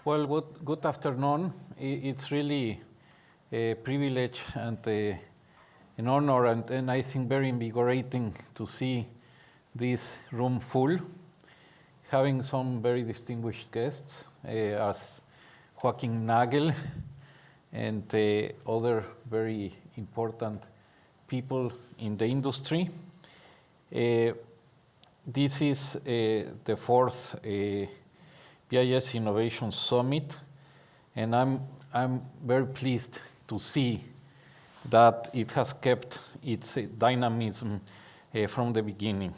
Well, good afternoon. It's really a privilege and an honor and I think very invigorating to see this room full, having some very distinguished guests as Joaquin Nagel and other very important people in the industry. This is the fourth BIS Innovation Summit, and I'm very pleased to see that it has kept its dynamism from the beginning.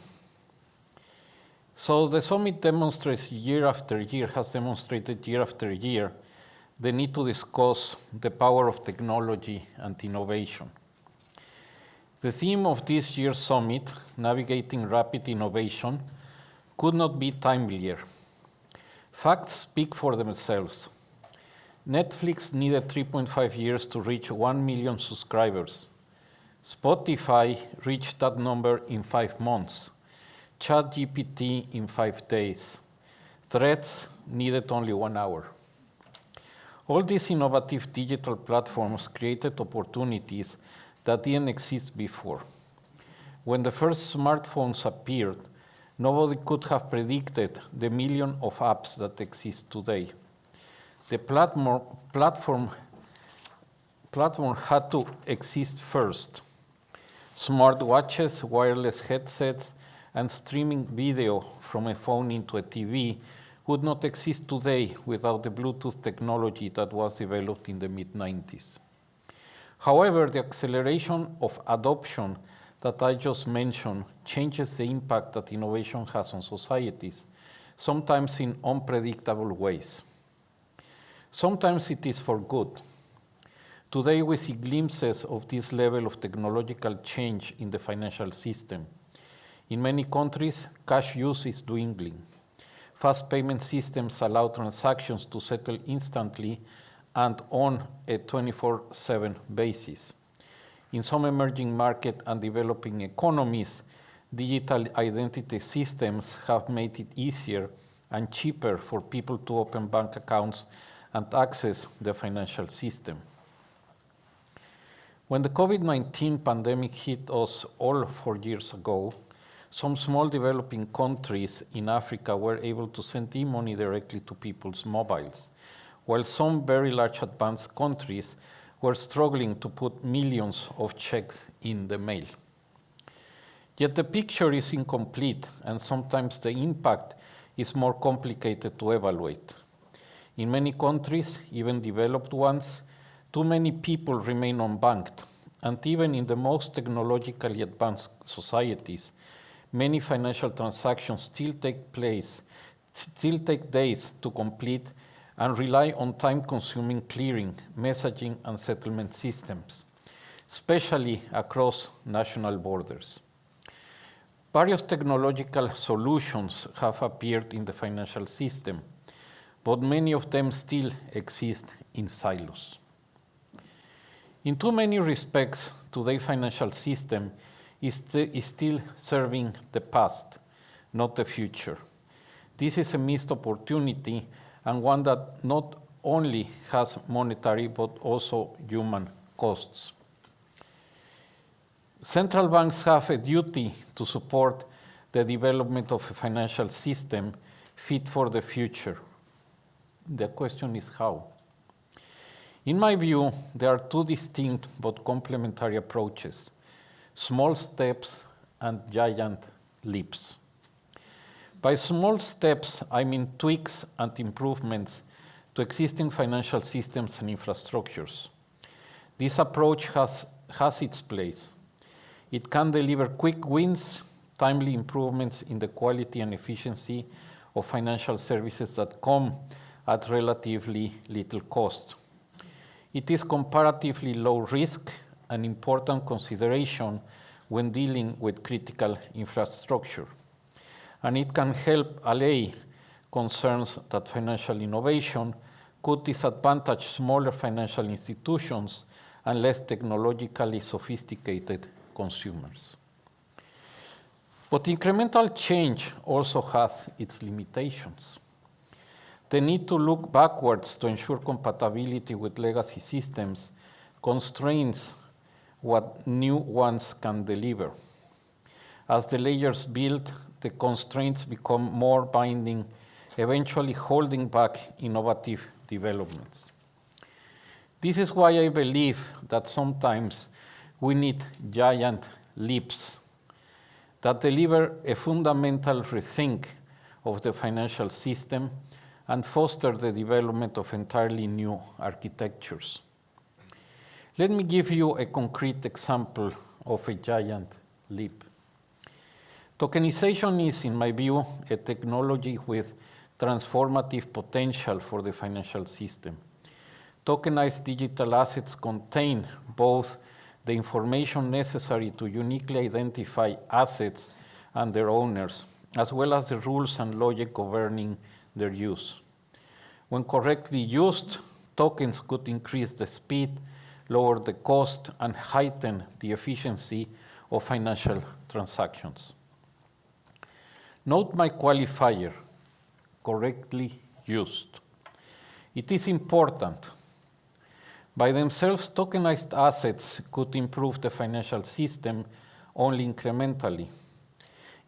So the summit demonstrates year after year, has demonstrated year after year, the need to discuss the power of technology and innovation. The theme of this year's summit, Navigating Rapid Innovation, could not be timelier. Facts speak for themselves. Netflix needed 3.5 years to reach 1 million subscribers. Spotify reached that number in 5 months. ChatGPT in 5 days. Threads needed only 1 hour. All these innovative digital platforms created opportunities that didn't exist before. When the first smartphones appeared, nobody could have predicted the million of apps that exist today. The platform had to exist first. Smartwatches, wireless headsets, and streaming video from a phone into a TV would not exist today without the Bluetooth technology that was developed in the mid-90s. However, the acceleration of adoption that I just mentioned changes the impact that innovation has on societies, sometimes in unpredictable ways. Sometimes it is for good. Today we see glimpses of this level of technological change in the financial system. In many countries, cash use is dwindling. Fast payment systems allow transactions to settle instantly and on a 24/7 basis. In some emerging market and developing economies, digital identity systems have made it easier and cheaper for people to open bank accounts and access the financial system. When the COVID-19 pandemic hit us all 4 years ago, some small developing countries in Africa were able to send e-money directly to people's mobiles, while some very large advanced countries were struggling to put millions of checks in the mail. Yet the picture is incomplete, and sometimes the impact is more complicated to evaluate. In many countries, even developed ones, too many people remain unbanked, and even in the most technologically advanced societies, many financial transactions still take days to complete and rely on time-consuming clearing, messaging, and settlement systems, especially across national borders. Various technological solutions have appeared in the financial system, but many of them still exist in silos. In too many respects, today's financial system is still serving the past, not the future. This is a missed opportunity and one that not only has monetary but also human costs. Central banks have a duty to support the development of a financial system fit for the future. The question is how. In my view, there are two distinct but complementary approaches: small steps and giant leaps. By small steps, I mean tweaks and improvements to existing financial systems and infrastructures. This approach has its place. It can deliver quick wins, timely improvements in the quality and efficiency of financial services that come at relatively little cost. It is comparatively low risk, an important consideration when dealing with critical infrastructure. And it can help allay concerns that financial innovation could disadvantage smaller financial institutions and less technologically sophisticated consumers. But incremental change also has its limitations. The need to look backwards to ensure compatibility with legacy systems constrains what new ones can deliver. As the layers build, the constraints become more binding, eventually holding back innovative developments. This is why I believe that sometimes we need giant leaps that deliver a fundamental rethink of the financial system and foster the development of entirely new architectures. Let me give you a concrete example of a giant leap. Tokenization is, in my view, a technology with transformative potential for the financial system. Tokenized digital assets contain both the information necessary to uniquely identify assets and their owners, as well as the rules and logic governing their use. When correctly used, tokens could increase the speed, lower the cost, and heighten the efficiency of financial transactions. Note my qualifier, correctly used. It is important. By themselves, tokenized assets could improve the financial system only incrementally.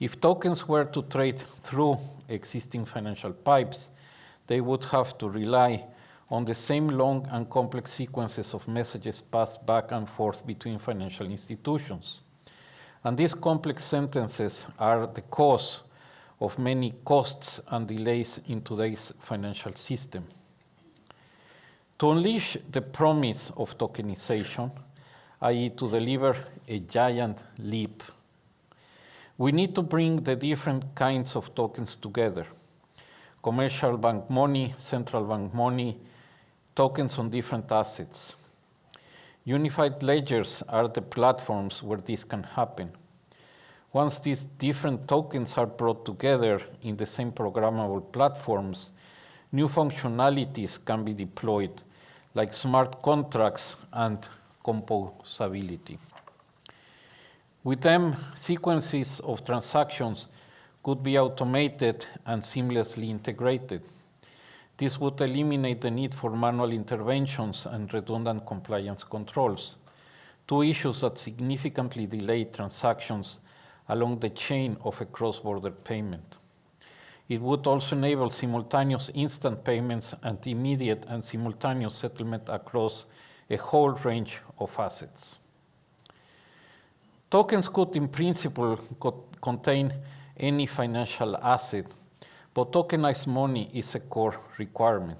If tokens were to trade through existing financial pipes, they would have to rely on the same long and complex sequences of messages passed back and forth between financial institutions. And these complex sentences are the cause of many costs and delays in today's financial system. To unleash the promise of tokenization, i.e. to deliver a giant leap, we need to bring the different kinds of tokens together. Commercial bank money, central bank money, tokens on different assets. Unified ledgers are the platforms where this can happen. Once these different tokens are brought together in the same programmable platforms, new functionalities can be deployed, like smart contracts and composability. With them, sequences of transactions could be automated and seamlessly integrated. This would eliminate the need for manual interventions and redundant compliance controls, two issues that significantly delay transactions along the chain of a cross-border payment. It would also enable simultaneous instant payments and immediate and simultaneous settlement across a whole range of assets. Tokens could, in principle, contain any financial asset, but tokenized money is a core requirement.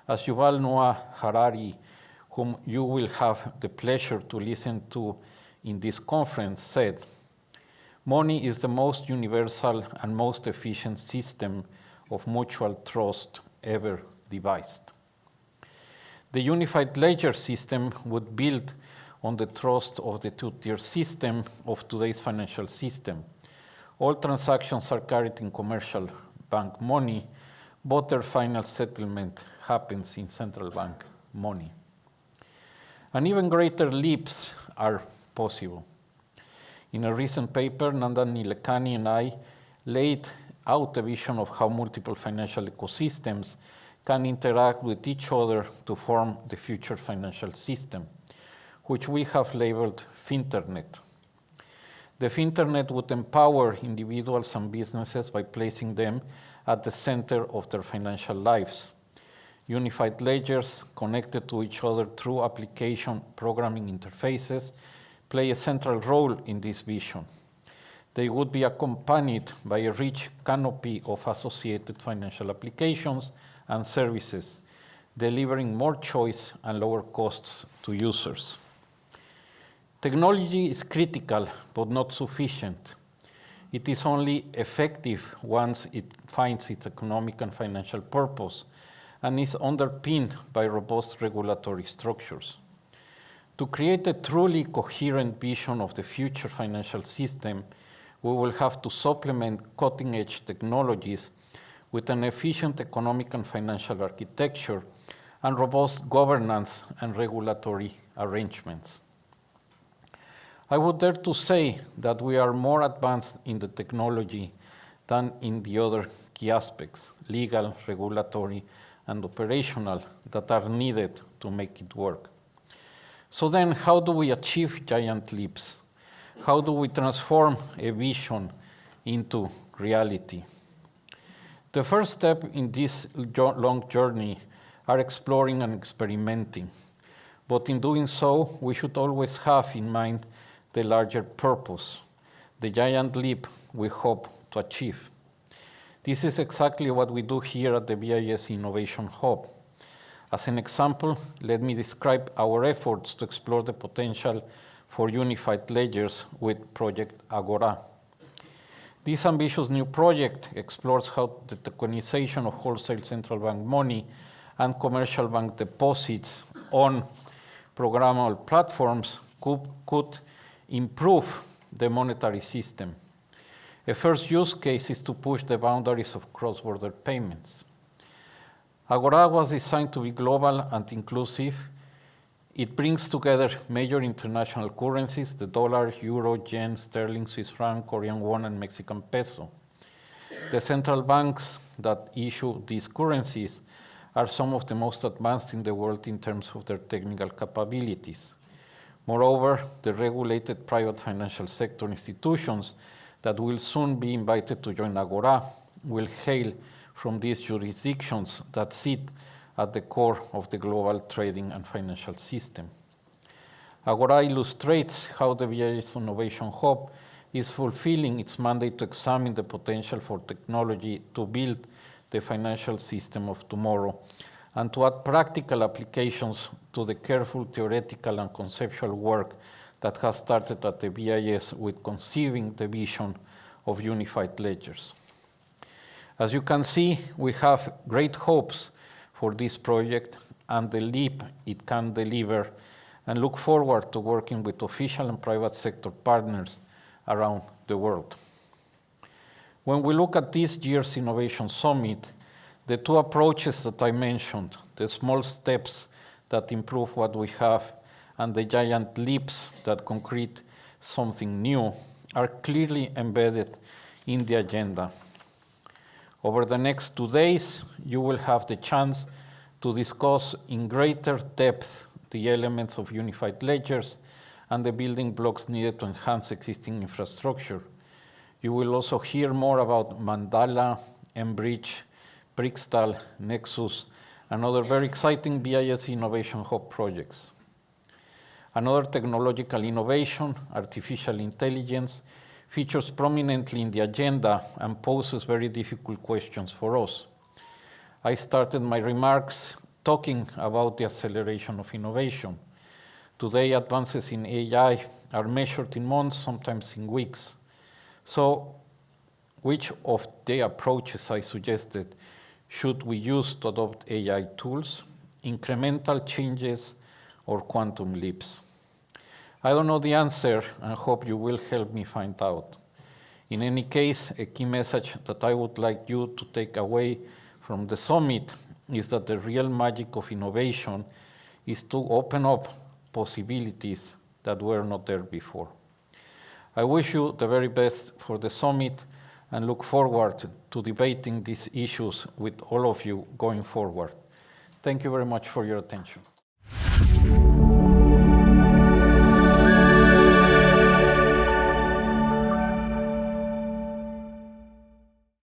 As Yuval Noah Harari, whom you will have the pleasure to listen to in this conference, said, "Money is the most universal and most efficient system of mutual trust ever devised." The unified ledger system would build on the trust of the two-tier system of today's financial system. All transactions are carried in commercial bank money, but their final settlement happens in central bank money. And even greater leaps are possible. In a recent paper, Nandan Nilekani and I laid out a vision of how multiple financial ecosystems can interact with each other to form the future financial system, which we have labeled Finternet. The Finternet would empower individuals and businesses by placing them at the center of their financial lives. Unified ledgers connected to each other through application programming interfaces play a central role in this vision. They would be accompanied by a rich canopy of associated financial applications and services, delivering more choice and lower costs to users. Technology is critical, but not sufficient. It is only effective once it finds its economic and financial purpose and is underpinned by robust regulatory structures. To create a truly coherent vision of the future financial system, we will have to supplement cutting-edge technologies with an efficient economic and financial architecture and robust governance and regulatory arrangements. I would dare to say that we are more advanced in the technology than in the other key aspects, legal, regulatory, and operational, that are needed to make it work. So then, how do we achieve giant leaps? How do we transform a vision into reality? The first step in this long journey are exploring and experimenting. But in doing so, we should always have in mind the larger purpose, the giant leap we hope to achieve. This is exactly what we do here at the BIS Innovation Hub. As an example, let me describe our efforts to explore the potential for unified ledgers with Project Agora. This ambitious new project explores how the tokenization of wholesale central bank money and commercial bank deposits on programmable platforms could improve the monetary system. A first use case is to push the boundaries of cross-border payments. Agora was designed to be global and inclusive. It brings together major international currencies, the dollar, euro, yen, sterling, Swiss franc, Korean won, and Mexican peso. The central banks that issue these currencies are some of the most advanced in the world in terms of their technical capabilities. Moreover, the regulated private financial sector institutions that will soon be invited to join Agora will hail from these jurisdictions that sit at the core of the global trading and financial system. Agora illustrates how the BIS Innovation Hub is fulfilling its mandate to examine the potential for technology to build the financial system of tomorrow and to add practical applications to the careful theoretical and conceptual work that has started at the BIS with conceiving the vision of unified ledgers. As you can see, we have great hopes for this project and the leap it can deliver, and look forward to working with official and private sector partners around the world. When we look at this year's Innovation Summit, the two approaches that I mentioned, the small steps that improve what we have and the giant leaps that concrete something new, are clearly embedded in the agenda. Over the next 2 days, you will have the chance to discuss in greater depth the elements of unified ledgers and the building blocks needed to enhance existing infrastructure. You will also hear more about Mandala, Enbridge, Brixtal, Nexus, and other very exciting BIS Innovation Hub projects. Another technological innovation, artificial intelligence, features prominently in the agenda and poses very difficult questions for us. I started my remarks talking about the acceleration of innovation. Today, advances in AI are measured in months, sometimes in weeks. So, which of the approaches I suggested should we use to adopt AI tools? Incremental changes or quantum leaps? I don't know the answer and hope you will help me find out. In any case, a key message that I would like you to take away from the summit is that the real magic of innovation is to open up possibilities that were not there before. I wish you the very best for the summit and look forward to debating these issues with all of you going forward. Thank you very much for your attention.